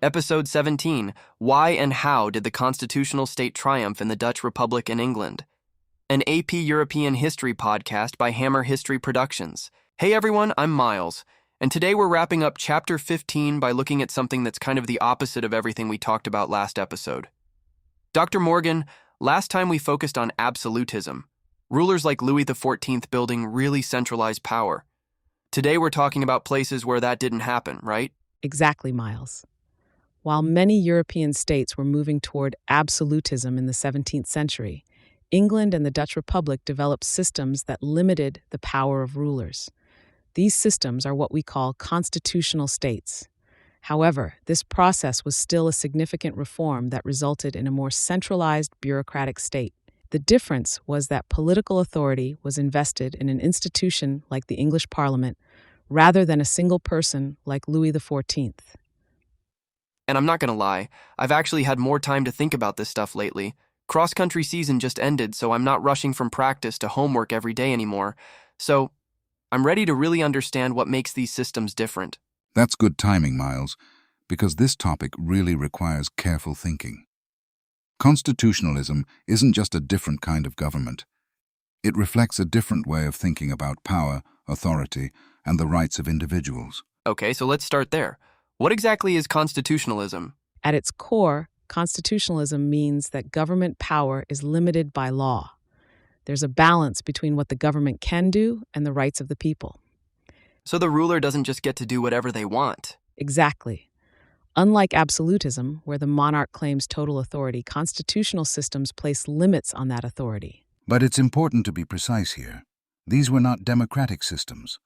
Episode 17, Why and How Did the Constitutional State Triumph in the Dutch Republic and England? An AP European History podcast by Hammer History Productions. Hey everyone, I'm Miles, and today we're wrapping up Chapter 15 by looking at something that's kind of the opposite of everything we talked about last episode. Dr. Morgan, last time we focused on absolutism. Rulers like Louis XIV building really centralized power. Today we're talking about places where that didn't happen, right? Exactly, Miles. While many European states were moving toward absolutism in the 17th century, England and the Dutch Republic developed systems that limited the power of rulers. These systems are what we call constitutional states. However, this process was still a significant reform that resulted in a more centralized bureaucratic state. The difference was that political authority was invested in an institution like the English Parliament rather than a single person like Louis XIV. And I'm not gonna lie, I've actually had more time to think about this stuff lately. Cross-country season just ended, so I'm not rushing from practice to homework every day anymore. So, I'm ready to really understand what makes these systems different. That's good timing, Miles, because this topic really requires careful thinking. Constitutionalism isn't just a different kind of government. It reflects a different way of thinking about power, authority, and the rights of individuals. Okay, so let's start there. What exactly is constitutionalism? At its core, constitutionalism means that government power is limited by law. There's a balance between what the government can do and the rights of the people. So the ruler doesn't just get to do whatever they want. Exactly. Unlike absolutism, where the monarch claims total authority, constitutional systems place limits on that authority. But it's important to be precise here. These were not democratic systems.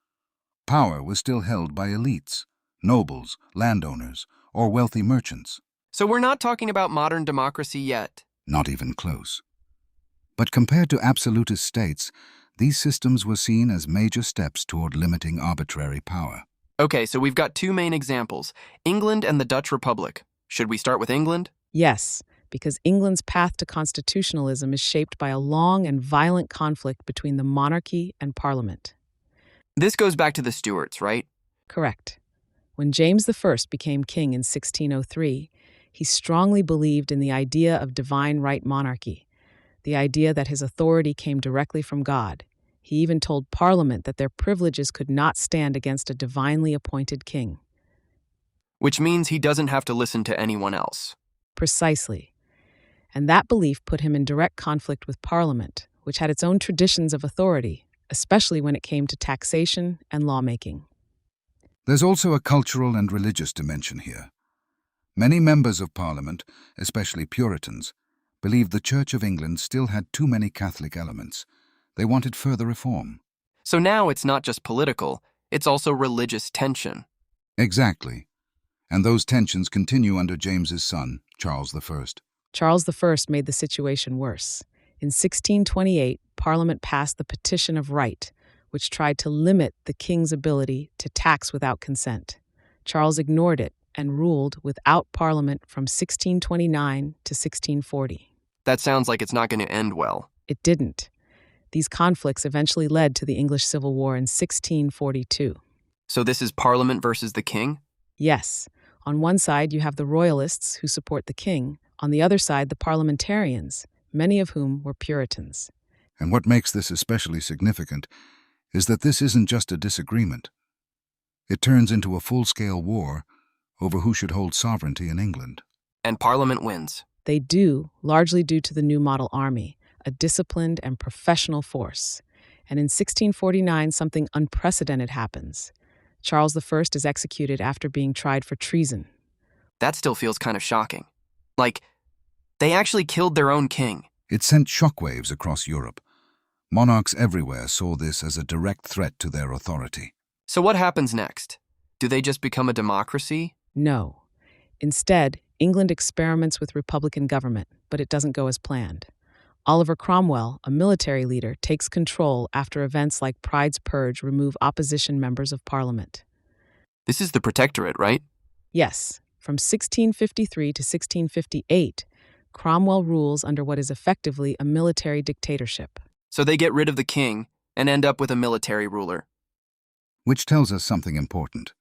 Power was still held by elites, nobles, landowners, or wealthy merchants. So we're not talking about modern democracy yet. Not even close. But compared to absolutist states, these systems were seen as major steps toward limiting arbitrary power. Okay, so we've got two main examples, England and the Dutch Republic. Should we start with England? Yes, because England's path to constitutionalism is shaped by a long and violent conflict between the monarchy and Parliament. This goes back to the Stuarts, right? Correct. When James I became king in 1603, he strongly believed in the idea of divine right monarchy, the idea that his authority came directly from God. He even told Parliament that their privileges could not stand against a divinely appointed king. Which means he doesn't have to listen to anyone else. Precisely. And that belief put him in direct conflict with Parliament, which had its own traditions of authority, especially when it came to taxation and lawmaking. There's also a cultural and religious dimension here. Many members of Parliament, especially Puritans, believed the Church of England still had too many Catholic elements. They wanted further reform. So now it's not just political, it's also religious tension. Exactly. And those tensions continue under James's son, Charles I. Charles I made the situation worse. In 1628, Parliament passed the Petition of Right, which tried to limit the king's ability to tax without consent. Charles ignored it and ruled without Parliament from 1629 to 1640. That sounds like it's not going to end well. It didn't. These conflicts eventually led to the English Civil War in 1642. So this is Parliament versus the king? Yes. On one side, you have the royalists who support the king. On the other side, the parliamentarians, many of whom were Puritans. And what makes this especially significant is that this isn't just a disagreement. It turns into a full-scale war over who should hold sovereignty in England. And Parliament wins. They do, largely due to the new model army, a disciplined and professional force. And in 1649, something unprecedented happens. Charles I is executed after being tried for treason. That still feels kind of shocking. Like, they actually killed their own king. It sent shockwaves across Europe. Monarchs everywhere saw this as a direct threat to their authority. So what happens next? Do they just become a democracy? No. Instead, England experiments with republican government, but it doesn't go as planned. Oliver Cromwell, a military leader, takes control after events like Pride's Purge remove opposition members of Parliament. This is the Protectorate, right? Yes. From 1653 to 1658, Cromwell rules under what is effectively a military dictatorship. So they get rid of the king and end up with a military ruler. Which tells us something important.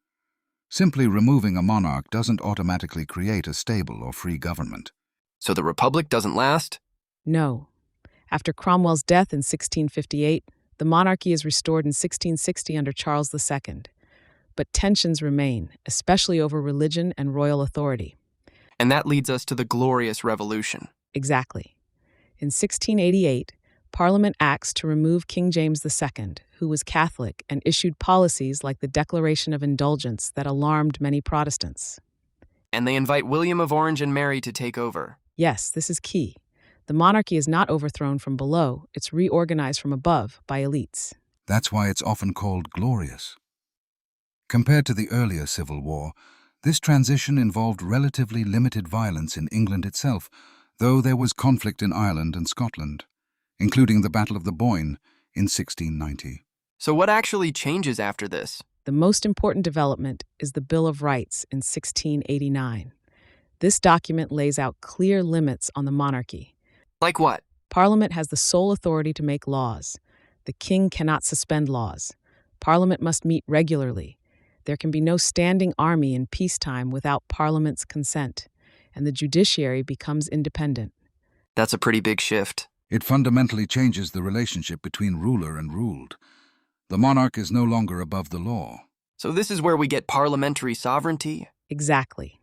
Simply removing a monarch doesn't automatically create a stable or free government. So the republic doesn't last? No. After Cromwell's death in 1658, the monarchy is restored in 1660 under Charles II. But tensions remain, especially over religion and royal authority. And that leads us to the Glorious Revolution. Exactly. In 1688, Parliament acts to remove King James II, who was Catholic and issued policies like the Declaration of Indulgence that alarmed many Protestants. And they invite William of Orange and Mary to take over. Yes, this is key. The monarchy is not overthrown from below, it's reorganized from above by elites. That's why it's often called glorious. Compared to the earlier Civil War, this transition involved relatively limited violence in England itself, though there was conflict in Ireland and Scotland, including the Battle of the Boyne in 1690. So what actually changes after this? The most important development is the Bill of Rights in 1689. This document lays out clear limits on the monarchy. Like what? Parliament has the sole authority to make laws. The king cannot suspend laws. Parliament must meet regularly. There can be no standing army in peacetime without Parliament's consent, and the judiciary becomes independent. That's a pretty big shift. It fundamentally changes the relationship between ruler and ruled. The monarch is no longer above the law. So this is where we get parliamentary sovereignty? Exactly.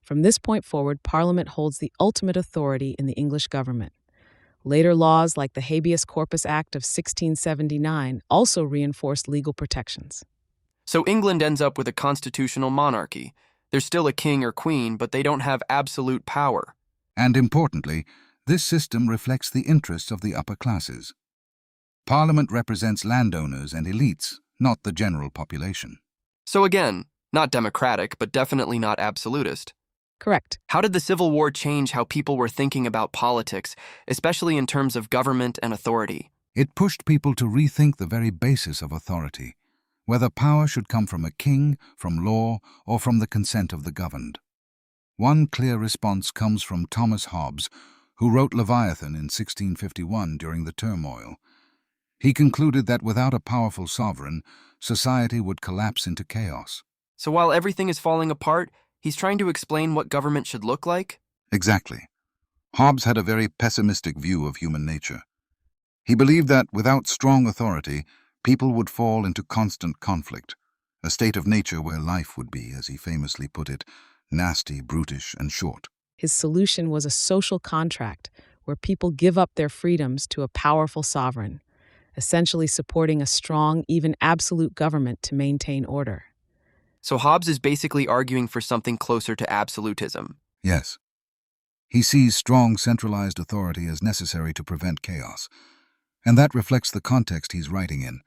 From this point forward, Parliament holds the ultimate authority in the English government. Later laws like the Habeas Corpus Act of 1679 also reinforced legal protections. So England ends up with a constitutional monarchy. There's still a king or queen, but they don't have absolute power. And importantly, this system reflects the interests of the upper classes. Parliament represents landowners and elites, not the general population. So again, not democratic, but definitely not absolutist. Correct. How did the Civil War change how people were thinking about politics, especially in terms of government and authority? It pushed people to rethink the very basis of authority, whether power should come from a king, from law, or from the consent of the governed. One clear response comes from Thomas Hobbes, who wrote Leviathan in 1651 during the turmoil. He concluded that without a powerful sovereign, society would collapse into chaos. So while everything is falling apart, he's trying to explain what government should look like? Exactly. Hobbes had a very pessimistic view of human nature. He believed that without strong authority, people would fall into constant conflict, a state of nature where life would be, as he famously put it, nasty, brutish, and short. His solution was a social contract where people give up their freedoms to a powerful sovereign, essentially supporting a strong, even absolute government to maintain order. So Hobbes is basically arguing for something closer to absolutism. Yes. He sees strong centralized authority as necessary to prevent chaos, and that reflects the context he's writing in,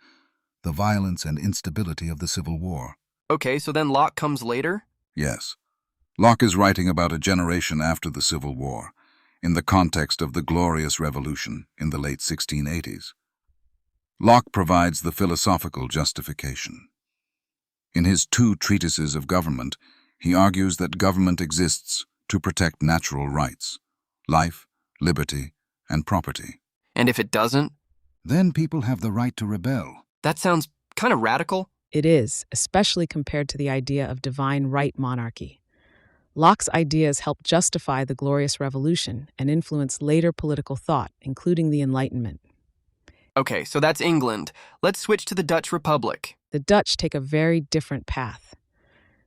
the violence and instability of the Civil War. Okay, so then Locke comes later? Yes. Locke is writing about a generation after the Civil War, in the context of the Glorious Revolution in the late 1680s. Locke provides the philosophical justification. In his 2 treatises of government, he argues that government exists to protect natural rights, life, liberty, and property. And if it doesn't? Then people have the right to rebel. That sounds kind of radical. It is, especially compared to the idea of divine right monarchy. Locke's ideas helped justify the Glorious Revolution and influence later political thought, including the Enlightenment. Okay, so that's England. Let's switch to the Dutch Republic. The Dutch take a very different path.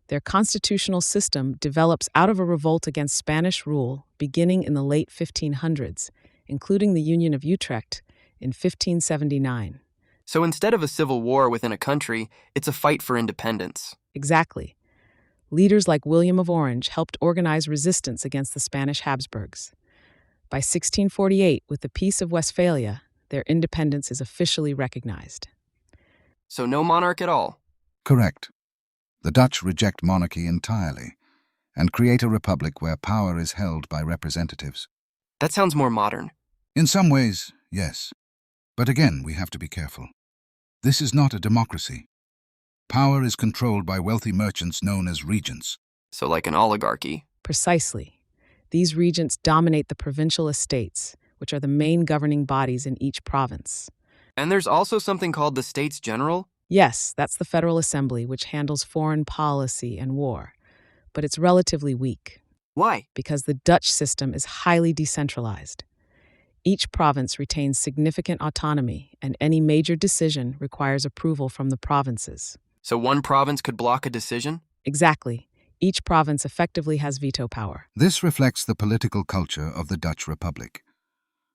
Their constitutional system develops out of a revolt against Spanish rule beginning in the late 1500s, including the Union of Utrecht in 1579. So instead of a civil war within a country, it's a fight for independence. Exactly. Leaders like William of Orange helped organize resistance against the Spanish Habsburgs. By 1648, with the Peace of Westphalia, their independence is officially recognized. So no monarch at all? Correct. The Dutch reject monarchy entirely and create a republic where power is held by representatives. That sounds more modern. In some ways, yes. But again, we have to be careful. This is not a democracy. Power is controlled by wealthy merchants known as regents. So like an oligarchy. Precisely. These regents dominate the provincial estates, which are the main governing bodies in each province. And there's also something called the States General? Yes, that's the Federal Assembly, which handles foreign policy and war, but it's relatively weak Why? because the Dutch system is highly decentralized. Each province retains significant autonomy, and any major decision requires approval from the provinces. So one province could block a decision? Exactly. Each province effectively has veto power. This reflects the political culture of the Dutch Republic.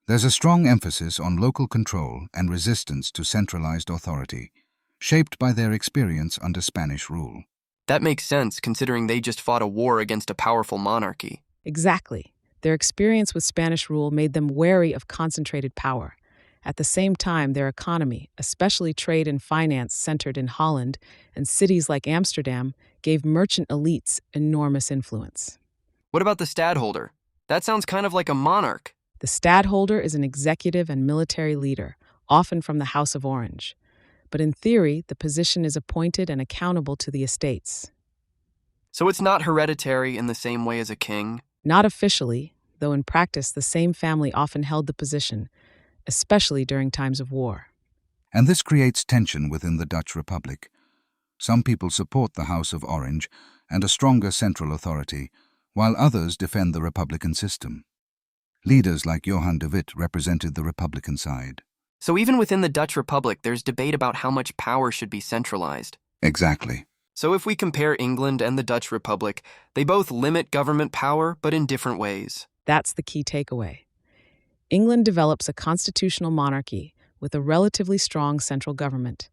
There's a strong emphasis on local control and resistance to centralized authority, shaped by their experience under Spanish rule. That makes sense, considering they just fought a war against a powerful monarchy. Exactly. Their experience with Spanish rule made them wary of concentrated power. At the same time, their economy, especially trade and finance centered in Holland and cities like Amsterdam, gave merchant elites enormous influence. What about the stadholder? That sounds kind of like a monarch. The stadholder is an executive and military leader, often from the House of Orange. But in theory, the position is appointed and accountable to the estates. So it's not hereditary in the same way as a king? Not officially, though in practice the same family often held the position, especially during times of war. And this creates tension within the Dutch Republic. Some people support the House of Orange and a stronger central authority, while others defend the Republican system. Leaders like Johan de Witt represented the Republican side. So even within the Dutch Republic, there's debate about how much power should be centralized. Exactly. So if we compare England and the Dutch Republic, they both limit government power, but in different ways. That's the key takeaway. England develops a constitutional monarchy with a relatively strong central government.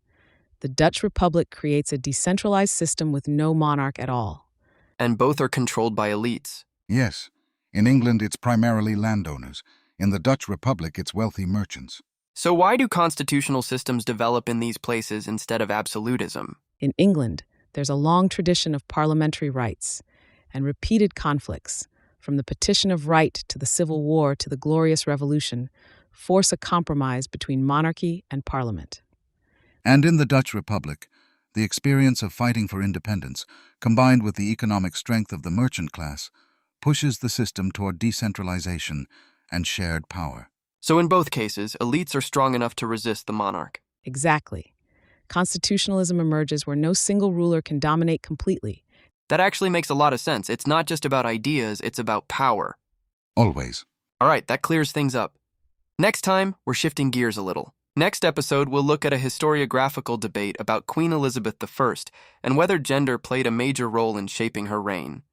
The Dutch Republic creates a decentralized system with no monarch at all. And both are controlled by elites. Yes. In England, it's primarily landowners. In the Dutch Republic, it's wealthy merchants. So why do constitutional systems develop in these places instead of absolutism? In England, there's a long tradition of parliamentary rights and repeated conflicts, from the Petition of Right to the Civil War to the Glorious Revolution, force a compromise between monarchy and parliament. And in the Dutch Republic, the experience of fighting for independence, combined with the economic strength of the merchant class, pushes the system toward decentralization and shared power. So in both cases, elites are strong enough to resist the monarch. Exactly. Constitutionalism emerges where no single ruler can dominate completely. That actually makes a lot of sense. It's not just about ideas, it's about power. Always. All right, that clears things up. Next time, we're shifting gears a little. Next episode, we'll look at a historiographical debate about Queen Elizabeth I and whether gender played a major role in shaping her reign.